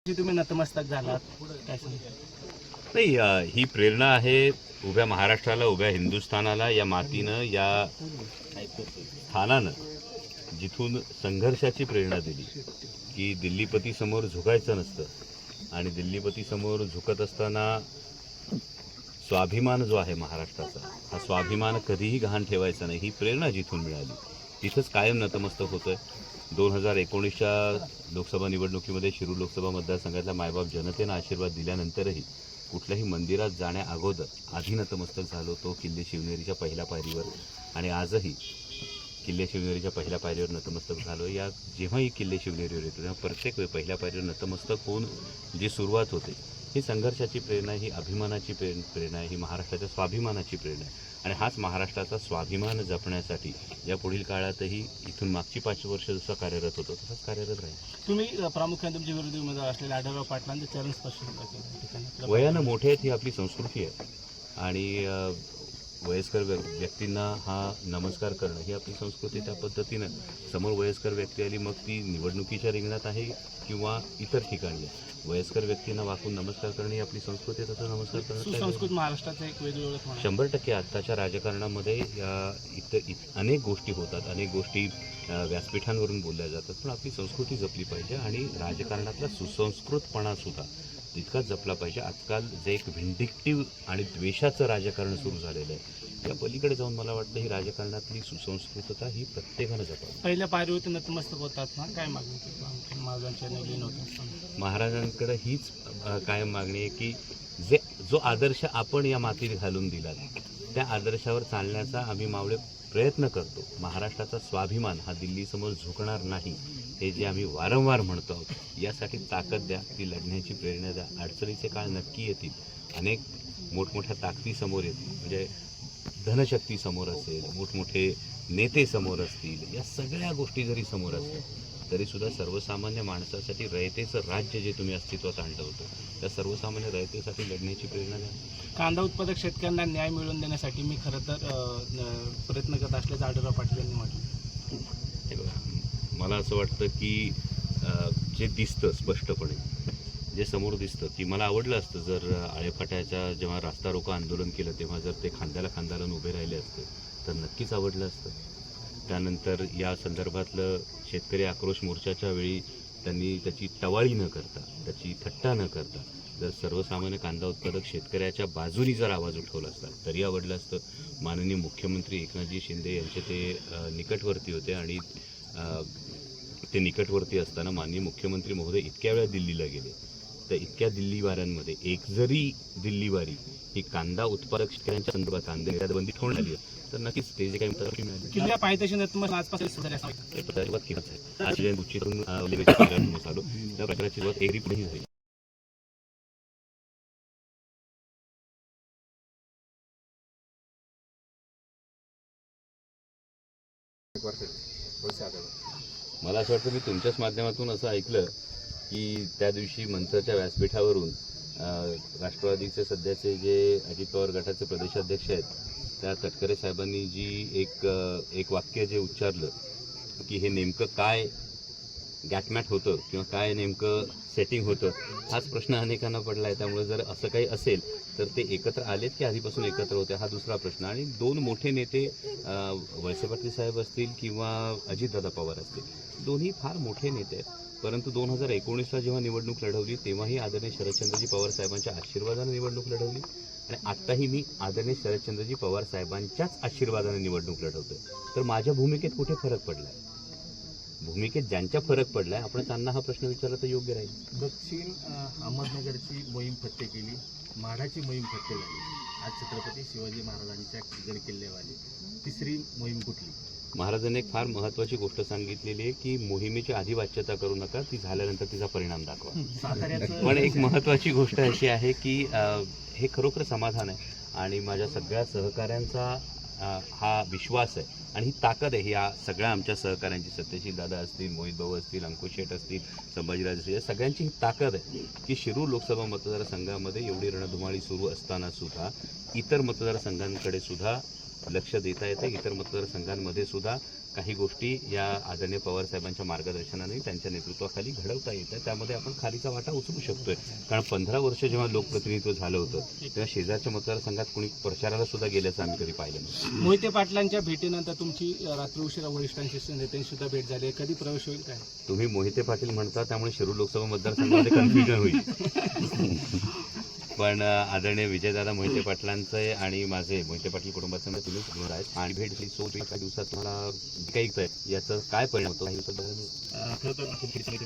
तुम्ही नतमस्तक झालात काय सांगता? नाही, ही प्रेरणा आहे उभ्या महाराष्ट्राला, उभ्या हिंदुस्थानाला, या मातीनं, या स्थानानं जिथून संघर्षाची प्रेरणा दिली की दिल्लीपतीसमोर झुकायचं नसतं आणि दिल्लीपतीसमोर झुकत असताना स्वाभिमान जो आहे महाराष्ट्राचा, हा स्वाभिमान कधीही गहाण ठेवायचा नाही, ही प्रेरणा जिथून मिळाली तिथंच कायम नतमस्तक होतं. 2019च्या लोकसभा निवडणुकीमध्ये शिरूर लोकसभा मतदारसंघातल्या मायबाप जनतेनं आशीर्वाद दिल्यानंतरही कुठल्याही मंदिरात जाण्या अगोदर आधी नतमस्तक झालो तो किल्ले शिवनेरीच्या पहिल्या पायरीवर, आणि आजही किल्ले शिवनेरीच्या पहिल्या पायरीवर नतमस्तक झालो. या जेव्हाही किल्ले शिवनेरीवर येतो तेव्हा प्रत्येक वेळी पहिल्या पायरीवर नतमस्तक होऊन जी सुरुवात होते ही संघर्षाची प्रेरणा, ही अभिमानाची प्रेरणा आहे, ही महाराष्ट्राच्या स्वाभिमानाची प्रेरणा आहे. आणि हाच महाराष्ट्राचा स्वाभिमान जपण्यासाठी या पुढील काळातही इथून मागची 5 वर्ष जसं कार्यरत होतो तसंच कार्यरत राहील. तुम्ही प्रामुख्याने तुमचे विरोधी उमेदवार असलेले आढळराव पाटलांचे चरण स्पर्श केला. वयानं मोठे आहेत ही आपली संस्कृती आहे आणि वयस्कर व्यक्तींना हा नमस्कार करणं ही आपली संस्कृती. त्या पद्धतीनं समोर वयस्कर व्यक्ती आली, मग ती निवडणुकीच्या रिंगणात आहे किंवा इतर ठिकाणी आहे, वयस्कर व्यक्तींना वाकून नमस्कार करणं ही आपली संस्कृती आहे. तसं नमस्कार करणं सुसंस्कृत महाराष्ट्राचं एक वेगळी ओळख म्हणून 100% आत्ताच्या राजकारणामध्ये अनेक गोष्टी होतात, अनेक गोष्टी व्यासपीठांवरून बोलल्या जातात, पण आपली संस्कृती जपली पाहिजे आणि राजकारणातला सुसंस्कृतपणा सुद्धा तितकाच जपला पाहिजे. आजकाल जे एक व्हिंडिक्टिव्ह आणि द्वेषाचं राजकारण सुरू झालेलं आहे, या पलीकडे जाऊन मला वाटतं ही राजकारणातली सुसंस्कृतता ही प्रत्येकानं जपावी. पहिल्या पायरीवरती नतमस्तक होतात ना, काय मागणी महाराजांच्या नवीन होतात महाराजांकडे हीच कायम मागणी आहे की जो आदर्श आपण या मातीत घालून दिला त्या आदर्शावर चालण्याचा आम्ही मावळे प्रयत्न करतो. महाराष्ट्राचा स्वाभिमान हा दिल्लीसमोर झुकणार नाही हे जे आम्ही वारंवार म्हणतो आहोत, यासाठी ताकद द्या, ती लढण्याची प्रेरणा द्या. अडचणीचे काळ नक्की येतील, अनेक मोठमोठ्या ताकदी समोर येतील, म्हणजे धनशक्ती समोर असेल, मोठमोठे नेते समोर असतील, या सगळ्या गोष्टी जरी समोर असतील तरीसुद्धा सर्वसामान्य माणसासाठी रयतेचं राज्य जे तुम्ही अस्तित्वात आणलं होतं त्या सर्वसामान्य रयतेसाठी लढण्याची प्रेरणा द्या. कांदा उत्पादक शेतकऱ्यांना न्याय मिळवून देण्यासाठी मी खरं तर प्रयत्न करत असल्याचं आढळराव पाटील यांनी म्हटलं. मला असं वाटतं की जे दिसतं स्पष्टपणे, जे समोर दिसतं, की मला आवडलं असतं जर आळेफाट्याच्या जेव्हा रास्ता रोको आंदोलन केलं तेव्हा जर ते खांद्याला खांदा लावून उभे राहिले असते तर नक्कीच आवडलं असतं. त्यानंतर या संदर्भातलं शेतकरी आक्रोश मोर्चाच्या वेळी त्यांनी त्याची टवाळी न करता, त्याची थट्टा न करता जर सर्वसामान्य कांदा उत्पादक शेतकऱ्याच्या बाजूनी जर आवाज उठवला असता तरी आवडलं असतं. माननीय मुख्यमंत्री एकनाथजी शिंदे यांचे ते निकटवर्ती होते आणि ते निकटवर्ती असताना माननीय मुख्यमंत्री महोदय इतक्या वेळा दिल्लीला गेले, तर इतक्या दिल्लीवाऱ्यांमध्ये एक जरी दिल्लीवारी ही कांदा उत्पादक शेतकऱ्यांच्या संदर्भात कांदा निर्यातबंदी ठेवण्यात आली तर नक्कीच ते जे काही उत्तर मिळाले किल्ल्या पायथ्याशी नतमस्तक आजपासून अजिबात केलंच आहे. आज जे उच्चीतून आलो त्या प्रकाराची सुरुवात एरवी पुढेही झाली. मला असं वाटतं मी तुमच्याच माध्यमातून असं ऐकलं की त्या दिवशी मंचरच्या व्यासपीठावरून राष्ट्रवादीचे सध्याचे जे अजित पवार गटाचे प्रदेशाध्यक्ष आहेत त्या तटकरे साहेबांनी जी एक वाक्य जे उच्चारलं की हे नेमकं काय गॅटमॅट होतं किंवा काय नेमकं सेटिंग होतं, हाच प्रश्न अनेकांना पडला आहे. त्यामुळे जर असं काही असेल तर ते एकत्र आलेत की आधीपासून एकत्र होते हा दुसरा प्रश्न. आणि 2 मोठे नेते वळसे पाटील साहेब असतील किंवा अजितदादा पवार असतील, दोन्ही फार मोठे नेते आहेत, परंतु 2019ला जेव्हा निवडणूक लढवली तेव्हाही आदरणीय शरदचंद्रजी पवार साहेबांच्या आशीर्वादाने निवडणूक लढवली आणि आत्ताही मी आदरणीय शरदचंद्रजी पवार साहेबांच्याच आशीर्वादाने निवडणूक लढवतोय. तर माझ्या भूमिकेत कुठे फरक पडला आहे? भूमिकेत ज्यांच्या फरक पडलाय आपण त्यांना हा प्रश्न विचारला तर योग्य राहील. दक्षिण अहमदनगरची मोहीम फत्ते केली, माढाची मोहीम फत्ते झाली, आज छत्रपती शिवाजी महाराजांच्या गड किल्लेवाली तिसरी मोहीम कुठली? महाराजांनी एक फार महत्त्वाची गोष्ट सांगितलेली आहे की मोहिमेची आधी वाच्यता करू नका, ती झाल्यानंतर तिचा परिणाम दाखवा. पण एक महत्त्वाची गोष्ट अशी आहे की हे खरोखर समाधान आहे आणि माझ्या सगळ्या सहकाऱ्यांचा हा विश्वास आहे आणि ही ताकद आहे या सगळ्या आमच्या सहकाऱ्यांची, सत्यशील दादा असतील, मोहित भाऊ असतील, अंकुश शेठ असतील, संभाजीराज असतील, या सगळ्यांची ही ताकद आहे की शिरूर लोकसभा मतदारसंघामध्ये एवढी रणधुमाळी सुरू असताना सुद्धा इतर मतदारसंघांकडे सुद्धा लक्ष देता येतं, इतर मतदारसंघांमध्ये सुद्धा काही गोष्टी या आदरणीय पवार साहेबांच्या मार्गदर्शनाने त्यांच्या नेतृत्वाखाली घडवता येतात. त्यामध्ये आपण खालीचा वाटा उचलू शकतोय. कारण 15 वर्ष जेव्हा लोकप्रतिनिधित्व झालं होतं तेव्हा शेजारच्या मतदारसंघात कोणी प्रचाराला सुद्धा गेल्याचं आम्ही कधी पाहिलं नाही. मोहिते पाटलांच्या भेटीनंतर तुमची रात्री उशिरा वरिष्ठांशी नेत्यांशी सुद्धा भेट झाली आहे. कधी प्रवेश होईल काय? तुम्ही मोहिते पाटील म्हणता त्यामुळे शिरूर लोकसभा मतदारसंघामध्ये कन्फ्युजन होईल. पण आदरणीय विजयदादा मोहिते पाटलांचं आणि माझे मोहिते पाटील कुटुंबाचं तुम्ही समोर आहेत आणि भेट झाली. काही दिवसात तुम्हाला काही याचं काय परिणाम होतो? काही दिवसात खरं तर